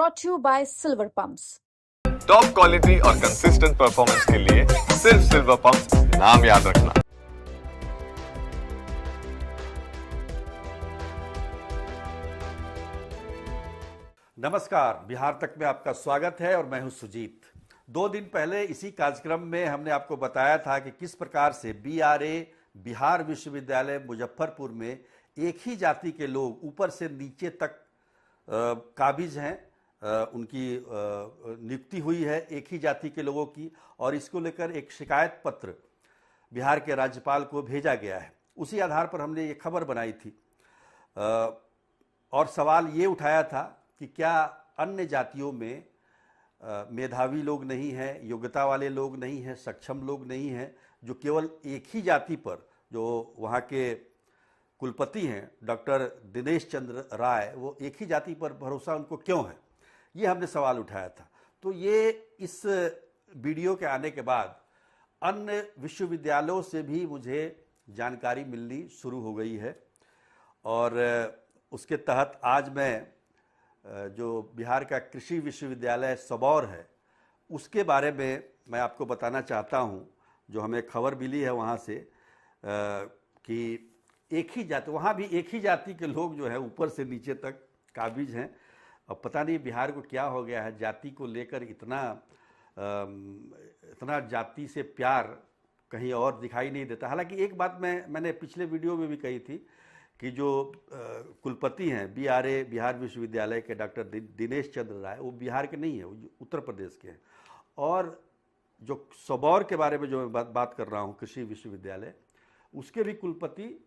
brought to you by Silver Pumps. Top quality और consistent performance के लिए सिर्फ सिल्वर पंप्स नाम याद रखना। नमस्कार, बिहार तक में आपका स्वागत है और मैं हूं सुजीत। 2 दिन पहले इसी कार्यक्रम में हमने आपको बताया था कि किस प्रकार से बीआरए बिहार विश्वविद्यालय मुजफ्फरपुर में एक ही जाति के लोग ऊपर से नीचे तक काबिज हैं, उनकी नियुक्ति हुई है एक ही जाति के लोगों की, और इसको लेकर एक शिकायत पत्र बिहार के राज्यपाल को भेजा गया है। उसी आधार पर हमने ये खबर बनाई थी और सवाल ये उठाया था कि क्या अन्य जातियों में मेधावी लोग नहीं हैं, योग्यता वाले लोग नहीं हैं, सक्षम लोग नहीं हैं, जो केवल एक ही जाति पर, जो वहाँ के कुलपति हैं डॉक्टर दिनेश चंद्र राय, वो एक ही जाति पर भरोसा उनको क्यों है, ये हमने सवाल उठाया था। तो ये इस वीडियो के आने के बाद अन्य विश्वविद्यालयों से भी मुझे जानकारी मिलनी शुरू हो गई है, और उसके तहत आज मैं जो बिहार का कृषि विश्वविद्यालय सबौर है उसके बारे में मैं आपको बताना चाहता हूँ। जो हमें खबर मिली है वहाँ से कि एक ही जाति, वहाँ भी एक ही जाति के लोग जो है ऊपर से नीचे तक काबिज हैं। अब पता नहीं बिहार को क्या हो गया है, जाति को लेकर इतना जाति से प्यार कहीं और दिखाई नहीं देता। हालांकि एक बात मैंने पिछले वीडियो में भी कही थी कि जो कुलपति हैं बीआरए बिहार विश्वविद्यालय के डॉक्टर दिनेश चंद्र राय, वो बिहार के नहीं है, वो उत्तर प्रदेश के हैं। और जो सबौर के बारे में जो मैं बात कर रहा हूँ, कृषि विश्वविद्यालय, उसके भी कुलपति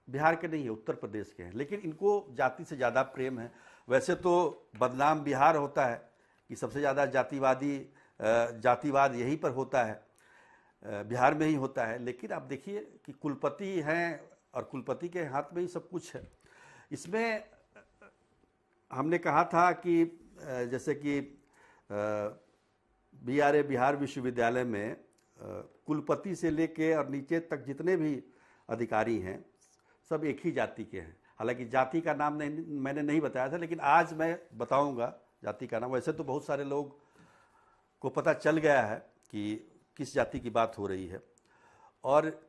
बिहार के नहीं है, उत्तर प्रदेश के हैं। लेकिन इनको जाति से ज़्यादा प्रेम है। वैसे तो बदनाम बिहार होता है कि सबसे ज़्यादा जातिवाद यहीं पर होता है, बिहार में ही होता है। लेकिन आप देखिए कि कुलपति हैं और कुलपति के हाथ में ही सब कुछ है। इसमें हमने कहा था कि जैसे कि बीआरए बिहार विश्वविद्यालय में कुलपति से लेके और नीचे तक जितने भी अधिकारी हैं सब एक ही जाति के हैं। हालांकि जाति का नाम मैंने नहीं बताया था, लेकिन आज मैं बताऊंगा जाति का नाम। वैसे तो बहुत सारे लोग को पता चल गया है कि किस जाति की बात हो रही है। और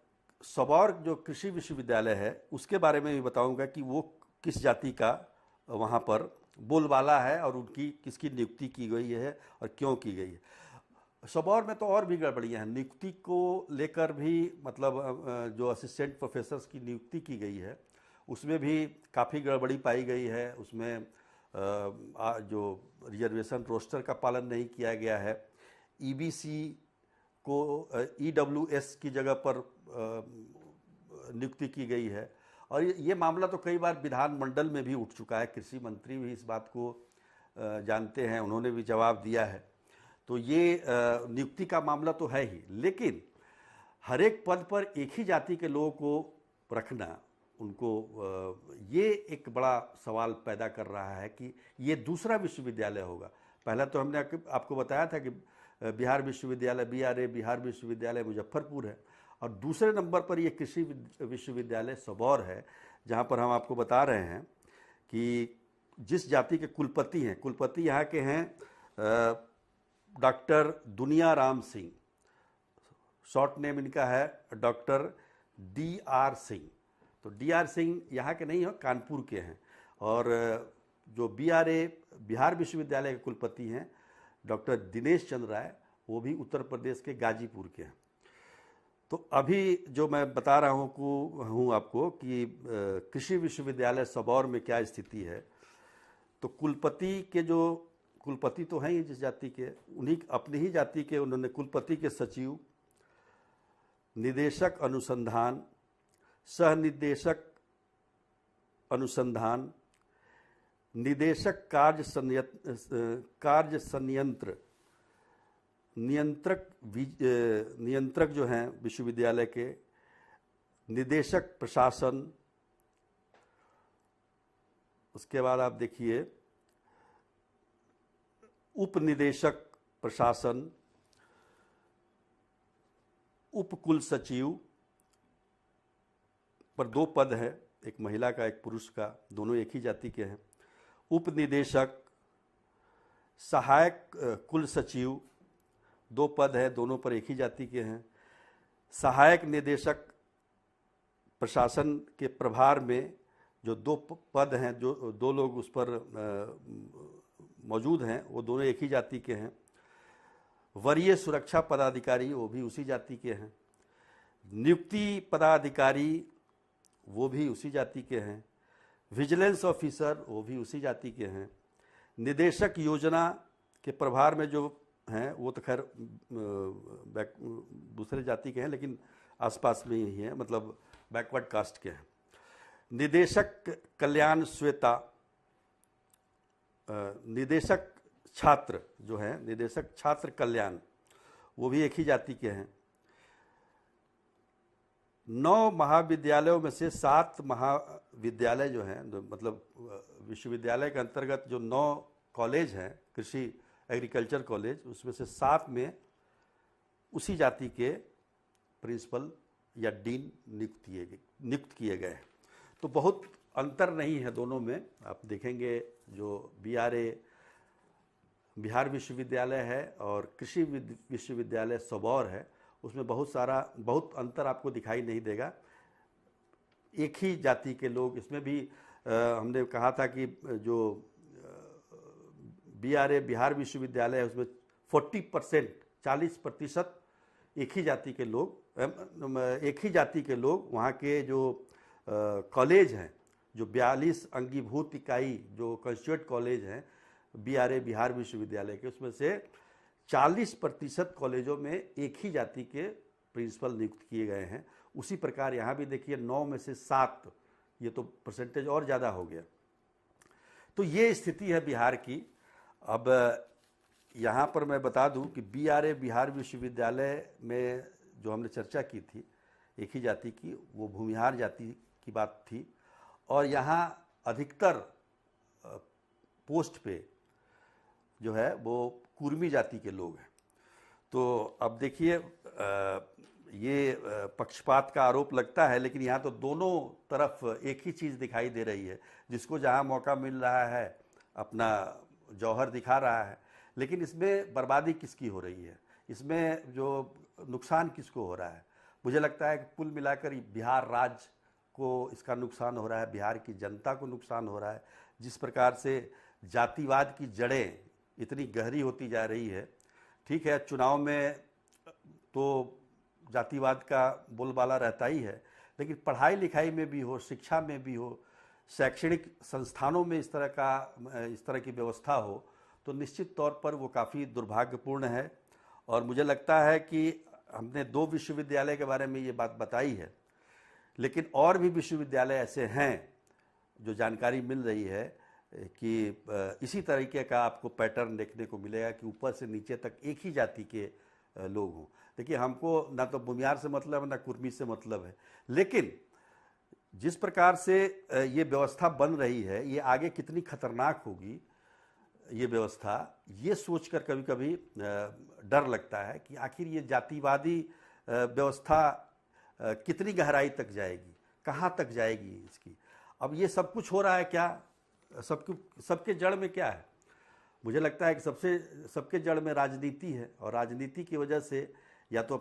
सबौर जो कृषि विश्वविद्यालय है उसके बारे में भी बताऊंगा कि वो किस जाति का वहाँ पर बोलबाला है और उनकी किसकी नियुक्ति की गई है और क्यों की गई है। सबौर में तो और भी गड़बड़ियाँ हैं, नियुक्ति को लेकर भी, मतलब जो असिस्टेंट प्रोफेसर्स की नियुक्ति की गई है उसमें भी काफ़ी गड़बड़ी पाई गई है। उसमें जो रिजर्वेशन रोस्टर का पालन नहीं किया गया है, ईबीसी को ईडब्ल्यूएस की जगह पर नियुक्ति की गई है। और ये मामला तो कई बार विधानमंडल में भी उठ चुका है, कृषि मंत्री भी इस बात को जानते हैं, उन्होंने भी जवाब दिया है। तो ये नियुक्ति का मामला तो है ही, लेकिन हर एक पद पर एक ही जाति के लोगों को रखना, उनको ये एक बड़ा सवाल पैदा कर रहा है कि ये दूसरा विश्वविद्यालय होगा। पहला तो हमने आपको बताया था कि बिहार विश्वविद्यालय बीआरए बिहार विश्वविद्यालय मुजफ्फरपुर है, और दूसरे नंबर पर ये कृषि विश्वविद्यालय सबौर है, जहाँ पर हम आपको बता रहे हैं कि जिस जाति के कुलपति हैं, कुलपति यहाँ के हैं डॉक्टर दुनियाराम सिंह, शॉर्ट नेम इनका है डॉक्टर DR सिंह। तो DR सिंह यहाँ के नहीं हो, कानपुर के हैं। और जो बीआरए बिहार विश्वविद्यालय के कुलपति हैं डॉक्टर दिनेश चंद्र राय, वो भी उत्तर प्रदेश के गाजीपुर के हैं। तो अभी जो मैं बता रहा हूँ आपको कि कृषि विश्वविद्यालय सबौर में क्या स्थिति है, तो कुलपति तो हैं ही जिस जाति के, उन्हीं अपनी ही जाति के उन्होंने कुलपति के सचिव, निदेशक अनुसंधान, सह निदेशक अनुसंधान, निदेशक कार्य संयंत्र, नियंत्रक जो हैं विश्वविद्यालय के, निदेशक प्रशासन, उसके बाद आप देखिए उप निदेशक प्रशासन, उप कुल सचिव पर 2 पद हैं, एक महिला का एक पुरुष का, दोनों एक ही जाति के हैं। उप निदेशक, सहायक कुल सचिव 2 पद है, दोनों पर एक ही जाति के हैं। सहायक निदेशक प्रशासन के प्रभार में जो 2 पद हैं, जो 2 लोग उस पर मौजूद हैं, वो दोनों एक ही जाति के हैं। वरीय सुरक्षा पदाधिकारी वो भी उसी जाति के हैं। नियुक्ति पदाधिकारी वो भी उसी जाति के हैं। विजिलेंस ऑफिसर वो भी उसी जाति के हैं। निदेशक योजना के प्रभार में जो हैं वो तो खैर दूसरे जाति के हैं, लेकिन आसपास में ही हैं, मतलब बैकवर्ड कास्ट के हैं। निदेशक कल्याण श्वेता, निदेशक छात्र जो हैं, निदेशक छात्र कल्याण वो भी एक ही जाति के हैं। 9 महाविद्यालयों में से 7 महाविद्यालय जो हैं, मतलब विश्वविद्यालय के अंतर्गत जो 9 कॉलेज हैं, कृषि एग्रीकल्चर कॉलेज, उसमें से 7 में उसी जाति के प्रिंसिपल या डीन नियुक्त किए गए हैं। तो बहुत अंतर नहीं है दोनों में। आप देखेंगे जो बिहार विश्वविद्यालय है और कृषि विश्वविद्यालय सबौर है, उसमें बहुत अंतर आपको दिखाई नहीं देगा। एक ही जाति के लोग इसमें भी हमने कहा था कि जो बिहार विश्वविद्यालय है उसमें 40% एक ही जाति के लोग वहाँ के जो कॉलेज हैं, जो 42 अंगीभूत इकाई जो कंस्टिट्यूट कॉलेज हैं बिहार विश्वविद्यालय के, उसमें से 40% कॉलेजों में एक ही जाति के प्रिंसिपल नियुक्त किए गए हैं। उसी प्रकार यहाँ भी देखिए 9 में से 7, ये तो परसेंटेज और ज़्यादा हो गया। तो ये स्थिति है बिहार की। अब यहाँ पर मैं बता दूं कि बिहार विश्वविद्यालय में जो हमने चर्चा की थी एक ही जाति की, वो भूमिहार जाति की बात थी, और यहाँ अधिकतर पोस्ट पे जो है वो कुर्मी जाति के लोग हैं। तो अब देखिए ये पक्षपात का आरोप लगता है, लेकिन यहाँ तो दोनों तरफ एक ही चीज़ दिखाई दे रही है। जिसको जहाँ मौका मिल रहा है अपना जौहर दिखा रहा है, लेकिन इसमें बर्बादी किसकी हो रही है, इसमें जो नुकसान किसको हो रहा है? मुझे लगता है कि कुल मिलाकर बिहार राज्य को इसका नुकसान हो रहा है, बिहार की जनता को नुकसान हो रहा है। जिस प्रकार से जातिवाद की जड़ें इतनी गहरी होती जा रही है। ठीक है, चुनाव में तो जातिवाद का बोलबाला रहता ही है, लेकिन पढ़ाई लिखाई में भी हो, शिक्षा में भी हो, शैक्षणिक संस्थानों में इस तरह की व्यवस्था हो, तो निश्चित तौर पर वो काफ़ी दुर्भाग्यपूर्ण है। और मुझे लगता है कि हमने 2 विश्वविद्यालय के बारे में ये बात बताई है, लेकिन और भी विश्वविद्यालय ऐसे हैं जो जानकारी मिल रही है कि इसी तरीके का आपको पैटर्न देखने को मिलेगा कि ऊपर से नीचे तक एक ही जाति के लोग हों। देखिए, हमको ना तो भूमिहार से मतलब है ना कुर्मी से मतलब है, लेकिन जिस प्रकार से ये व्यवस्था बन रही है, ये आगे कितनी खतरनाक होगी ये व्यवस्था, ये सोचकर कभी कभी डर लगता है कि आखिर ये जातिवादी व्यवस्था कितनी गहराई तक जाएगी, कहाँ तक जाएगी इसकी। अब ये सब कुछ हो रहा है क्या, सबके जड़ में क्या है? मुझे लगता है कि सबके जड़ में राजनीति है, और राजनीति की वजह से या तो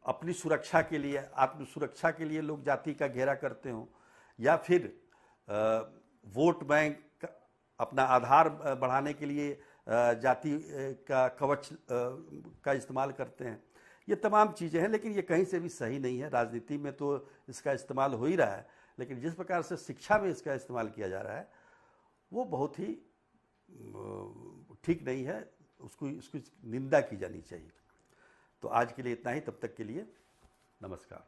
अपनी सुरक्षा के लिए, आत्म सुरक्षा के लिए लोग जाति का घेरा करते हों, या फिर वोट बैंक अपना आधार बढ़ाने के लिए जाति का कवच का इस्तेमाल करते हैं। ये तमाम चीज़ें हैं, लेकिन ये कहीं से भी सही नहीं है। राजनीति में तो इसका इस्तेमाल हो ही रहा है, लेकिन जिस प्रकार से शिक्षा में इसका इस्तेमाल किया जा रहा है वो बहुत ही ठीक नहीं है, उसकी निंदा की जानी चाहिए। तो आज के लिए इतना ही, तब तक के लिए नमस्कार।